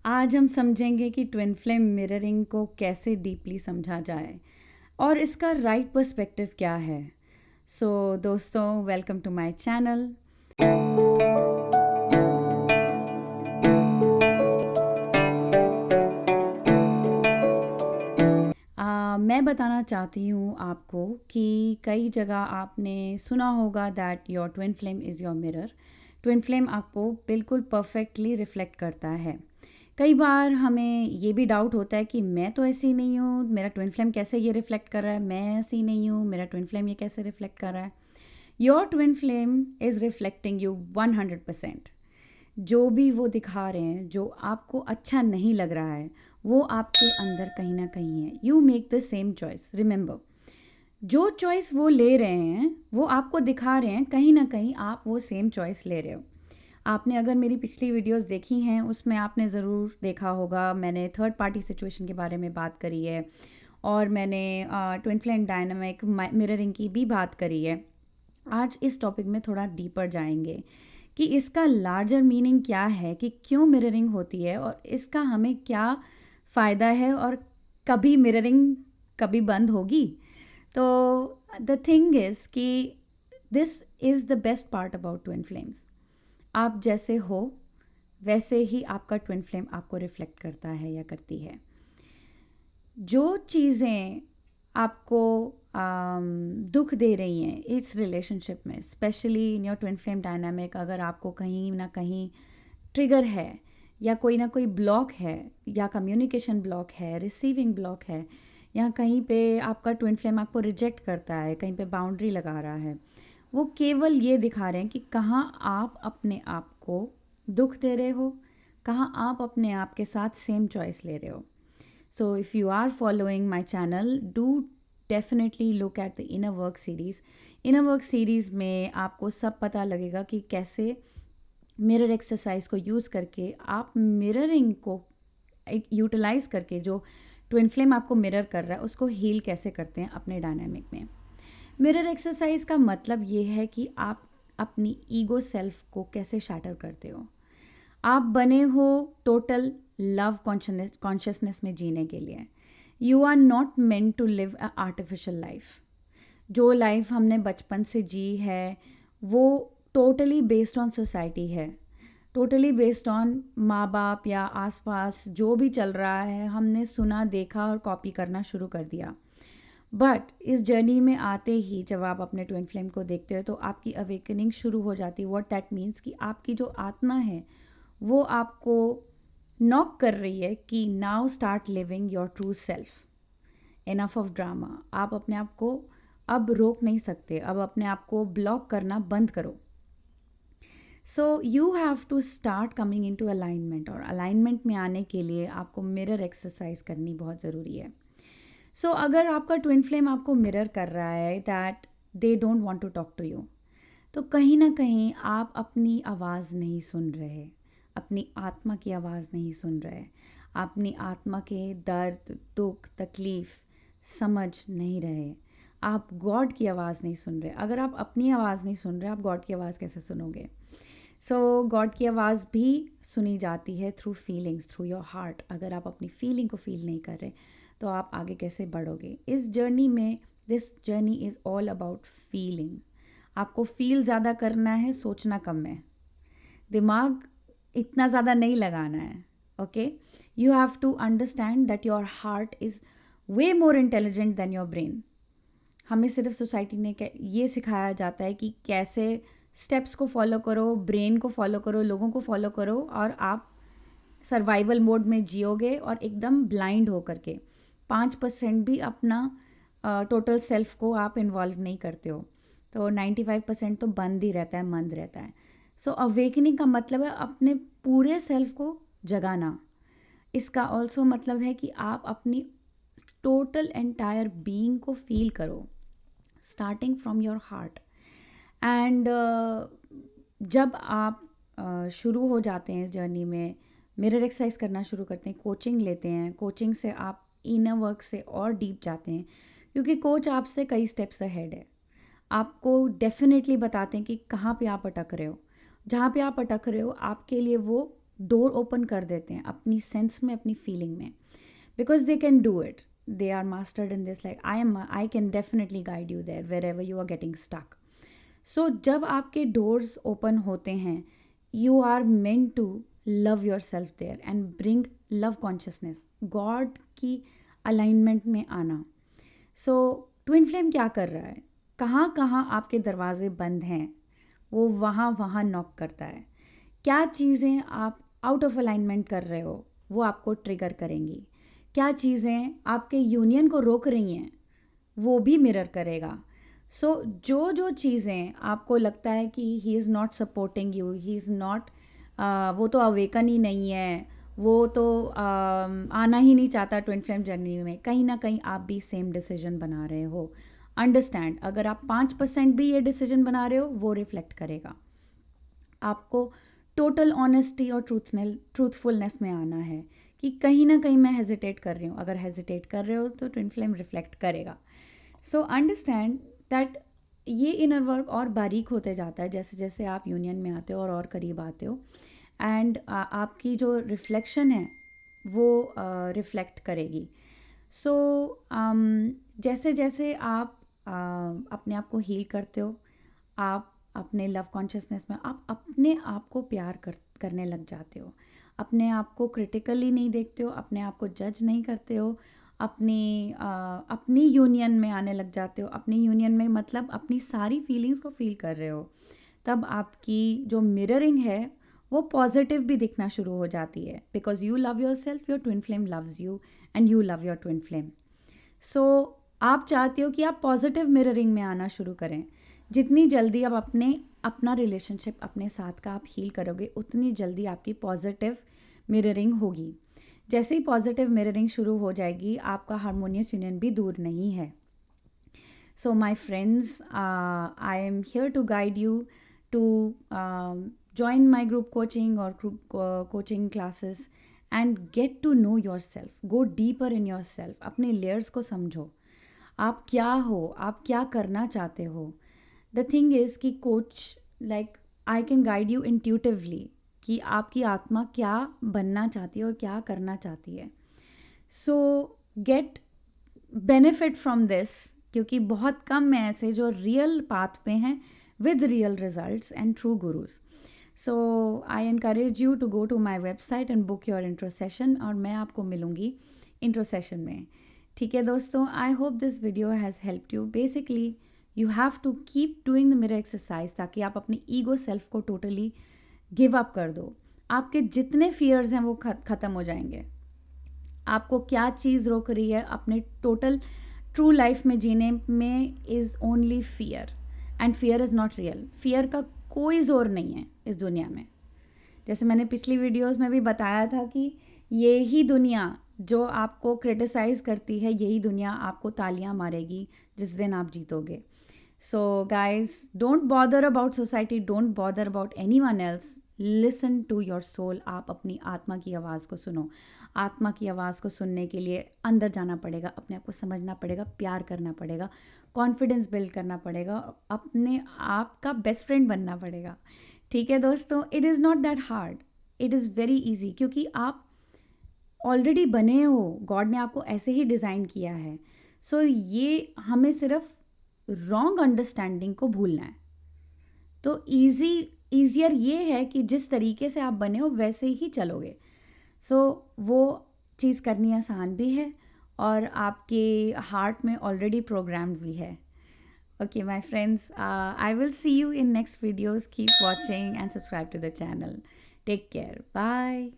आज हम समझेंगे कि ट्विन फ्लेम मिररिंग को कैसे डीपली समझा जाए और इसका राइट पर्सपेक्टिव क्या है। सो दोस्तों, वेलकम टू माय चैनल। मैं बताना चाहती हूँ आपको कि कई जगह आपने सुना होगा that your twin flame is your mirror. Twin flame आपको बिल्कुल परफेक्टली रिफ्लेक्ट करता है। कई बार हमें ये भी डाउट होता है कि मैं तो ऐसी नहीं हूँ, मेरा ट्विन फ्लेम कैसे ये रिफ्लेक्ट कर रहा है, मैं ऐसी नहीं हूँ, मेरा ट्विन फ्लेम ये कैसे रिफ्लेक्ट कर रहा है। Your twin flame is reflecting you 100%। जो भी वो दिखा रहे हैं, जो आपको अच्छा नहीं लग रहा है, वो आपके अंदर कहीं ना कहीं है। You make the same choice. Remember, जो चॉइस वो ले रहे हैं, वो आपको दिखा रहे हैं, कहीं ना कहीं आप वो सेम चॉइस ले रहे हो। आपने अगर मेरी पिछली वीडियोस देखी हैं, उसमें आपने ज़रूर देखा होगा, मैंने थर्ड पार्टी सिचुएशन के बारे में बात करी है और मैंने ट्विन फ्लेम डायनामिक मिररिंग की भी बात करी है। आज इस टॉपिक में थोड़ा डीपर जाएंगे कि इसका लार्जर मीनिंग क्या है, कि क्यों मिररिंग होती है और इसका हमें क्या फ़ायदा है, और कभी मिररिंग कभी बंद होगी। तो द थिंग इज़ कि this is the best part about twin flames. आप जैसे हो वैसे ही आपका ट्विन फ्लेम आपको रिफ्लेक्ट करता है या करती है। जो चीज़ें आपको दुख दे रही हैं इस रिलेशनशिप में, specially in your twin flame dynamic, अगर आपको कहीं ना कहीं ट्रिगर है या कोई ना कोई ब्लॉक है, या कम्युनिकेशन ब्लॉक है, रिसीविंग ब्लॉक है, या कहीं पे आपका ट्विन फ्लेम आपको रिजेक्ट करता है, कहीं पे बाउंड्री लगा रहा है, वो केवल ये दिखा रहे हैं कि कहाँ आप अपने आप को दुख दे रहे हो, कहाँ आप अपने आप के साथ सेम चॉइस ले रहे हो। So if you are following my channel, do definitely look at the inner work series. inner work series में आपको सब पता लगेगा कि कैसे मिरर एक्सरसाइज को यूज़ करके आप मिररिंग को यूटिलाइज करके जो ट्विन फ्लेम आपको मिरर कर रहा है उसको हील कैसे करते हैं अपने डायनामिक में। मिरर एक्सरसाइज का मतलब ये है कि आप अपनी ईगो सेल्फ को कैसे शैटर करते हो। आप बने हो टोटल लव कॉन्शियसनेस में जीने के लिए। You are not meant to live a artificial life. जो लाइफ हमने बचपन से जी है वो टोटली बेस्ड ऑन सोसाइटी है, टोटली बेस्ड ऑन माँ बाप या आसपास जो भी चल रहा है, हमने सुना, देखा और कॉपी करना शुरू कर दिया। बट इस जर्नी में आते ही जब आप अपने ट्विन फ्लेम को देखते हो तो आपकी अवेकनिंग शुरू हो जाती है। व्हाट दैट मीन्स कि आपकी जो आत्मा है वो आपको नॉक कर रही है कि now start living your true self. Enough of drama. आप अपने आप को अब रोक नहीं सकते, अब अपने आप को ब्लॉक करना बंद करो। So you have to start coming in to alignment, और अलाइनमेंट में आने के लिए आपको मिरर एक्सरसाइज करनी बहुत ज़रूरी है। सो अगर आपका ट्विन फ्लेम आपको मिरर कर रहा है that they don't want to talk to you, तो कहीं ना कहीं आप अपनी आवाज़ नहीं सुन रहे, अपनी आत्मा की आवाज़ नहीं सुन रहे, अपनी आत्मा के दर्द, दुख, तकलीफ़ समझ नहीं रहे, आप गॉड की आवाज़ नहीं सुन रहे। अगर आप अपनी आवाज़ नहीं सुन रहे, आप गॉड की आवाज़ कैसे सुनोगे। सो गॉड की आवाज़ भी सुनी जाती है through feelings, through your heart. अगर आप अपनी फीलिंग को फील नहीं कर रहे तो आप आगे कैसे बढ़ोगे इस जर्नी में। This journey is all about feeling. आपको फील ज़्यादा करना है, सोचना कम है, दिमाग इतना ज़्यादा नहीं लगाना है। Okay, you have to understand that your heart is way more intelligent than your brain. हमें सिर्फ सोसाइटी ने ये सिखाया जाता है कि कैसे स्टेप्स को फॉलो करो, ब्रेन को फॉलो करो, लोगों को फॉलो करो, और आप सर्वाइवल मोड में जियोगे और एकदम ब्लाइंड हो करके 5% भी अपना टोटल सेल्फ को आप इन्वॉल्व नहीं करते हो, तो 95% तो बंद ही रहता है, मंद रहता है। सो अवेकनिंग का मतलब है अपने पूरे सेल्फ को जगाना। इसका ऑल्सो मतलब है कि आप अपनी टोटल एंटायर बीइंग को फील करो, starting from your heart. And जब आप शुरू हो जाते हैं इस जर्नी में, मिरर एक्सरसाइज करना शुरू करते हैं, कोचिंग लेते हैं, कोचिंग से आप इनर वर्क से और डीप जाते हैं, क्योंकि कोच आपसे कई स्टेप्स अहेड है। आपको डेफिनेटली बताते हैं कि कहाँ पे आप अटक रहे हो। जहाँ पे आप अटक रहे हो आपके लिए वो डोर ओपन कर देते हैं अपनी सेंस में, अपनी फीलिंग में, because they can do it. They are mastered in this. Like I can definitely guide you there wherever you are getting stuck. So जब आपके doors open होते हैं, you are meant to love yourself there and bring love consciousness, God की alignment में आना. So twin flame क्या कर रहा है? कहाँ कहाँ आपके दरवाजे बंद हैं, वो वहाँ वहाँ नॉक करता है. क्या चीज़ें आप आउट ऑफ अलाइनमेंट कर रहे हो, वो आपको ट्रिगर करेंगी. क्या चीज़ें आपके यूनियन को रोक रही हैं, वो भी मिरर करेगा. सो जो चीज़ें आपको लगता है कि he is not supporting you, he is not, वो तो अवेकन ही नहीं है, वो तो आना ही नहीं चाहता ट्विन फ्लेम जर्नी में, कहीं ना कहीं आप भी सेम डिसीजन बना रहे हो. अंडरस्टैंड, अगर आप 5% भी ये डिसीजन बना रहे हो, वो रिफ्लेक्ट करेगा. आपको टोटल ऑनेस्टी और ट्रूथफुलनेस में आना है कि कहीं ना कहीं मैं हेजिटेट कर रही हूँ. अगर हेजिटेट कर रहे हो तो ट्विन फ्लेम रिफ्लेक्ट करेगा. सो अंडरस्टैंड दैट ये इनर वर्क और बारीक होते जाता है जैसे जैसे आप यूनियन में आते हो और करीब आते हो. एंड आपकी जो रिफ्लेक्शन है वो रिफ्लेक्ट करेगी. सो जैसे जैसे आप अपने आप को हील करते हो, आप अपने लव कॉन्शियसनेस में आप अपने आप को प्यार करने लग जाते हो. अपने आप को क्रिटिकली नहीं देखते हो, अपने आप को जज नहीं करते हो, अपनी यूनियन में आने लग जाते हो. अपनी यूनियन में मतलब अपनी सारी फीलिंग्स को फील कर रहे हो. तब आपकी जो मिररिंग है वो पॉजिटिव भी दिखना शुरू हो जाती है, because you love yourself, your twin flame loves you and you love your twin flame. So आप चाहते हो कि आप पॉजिटिव मिररिंग में आना शुरू करें. जितनी जल्दी आप अपना रिलेशनशिप अपने साथ का आप हील करोगे, उतनी जल्दी आपकी पॉजिटिव मिररिंग होगी. जैसे ही पॉजिटिव मिररिंग शुरू हो जाएगी, आपका हारमोनियस यूनियन भी दूर नहीं है. So my friends, I am here to guide you to join my group coaching or group coaching classes and get to know yourself. Go deeper in yourself. अपने layers को समझो. आप क्या हो, आप क्या करना चाहते हो. द थिंग इज़ कि coach like I can guide you intuitively कि आपकी आत्मा क्या बनना चाहती है और क्या करना चाहती है. सो गेट बेनिफिट फ्रॉम दिस, क्योंकि बहुत कम हैं ऐसे जो रियल पाथ पे हैं with real results and true gurus. So I encourage you to go to my website and book your intro session, और मैं आपको मिलूँगी इंट्रो सेशन में. ठीक है दोस्तों, I hope this video has helped you. Basically you have to keep doing the mirror exercise ताकि आप अपनी ईगो सेल्फ को टोटली गिव अप कर दो. आपके जितने फियर्स हैं वो ख़त्म हो जाएंगे. आपको क्या चीज़ रोक रही है अपने टोटल ट्रू लाइफ में जीने में, is only fear, and fear is not real. Fear का कोई ज़ोर नहीं है इस दुनिया में. जैसे मैंने पिछली वीडियोस में भी बताया था कि ये ही दुनिया जो आपको क्रिटिसाइज़ करती है, यही दुनिया आपको तालियां मारेगी जिस दिन आप जीतोगे. So guys, don't bother about society, don't bother about anyone else. Listen to your soul. आप अपनी आत्मा की आवाज़ को सुनो. आत्मा की आवाज़ को सुनने के लिए अंदर जाना पड़ेगा, अपने आप को समझना पड़ेगा, प्यार करना पड़ेगा, कॉन्फिडेंस बिल्ड करना पड़ेगा, अपने आप का बेस्ट फ्रेंड बनना पड़ेगा. ठीक है दोस्तों, it is not that hard, it is very easy, क्योंकि आप ऑलरेडी बने हो. गॉड ने आपको ऐसे ही डिज़ाइन किया है. सो ये हमें सिर्फ रॉन्ग अंडरस्टैंडिंग को भूलना है. तो ईजियर ये है कि जिस तरीके से आप बने हो वैसे ही चलोगे. सो वो चीज़ करनी आसान भी है और आपके हार्ट में ऑलरेडी प्रोग्राम्ड भी है. Okay my friends, I will see you in next videos. Keep watching and subscribe to the channel. Take care. Bye.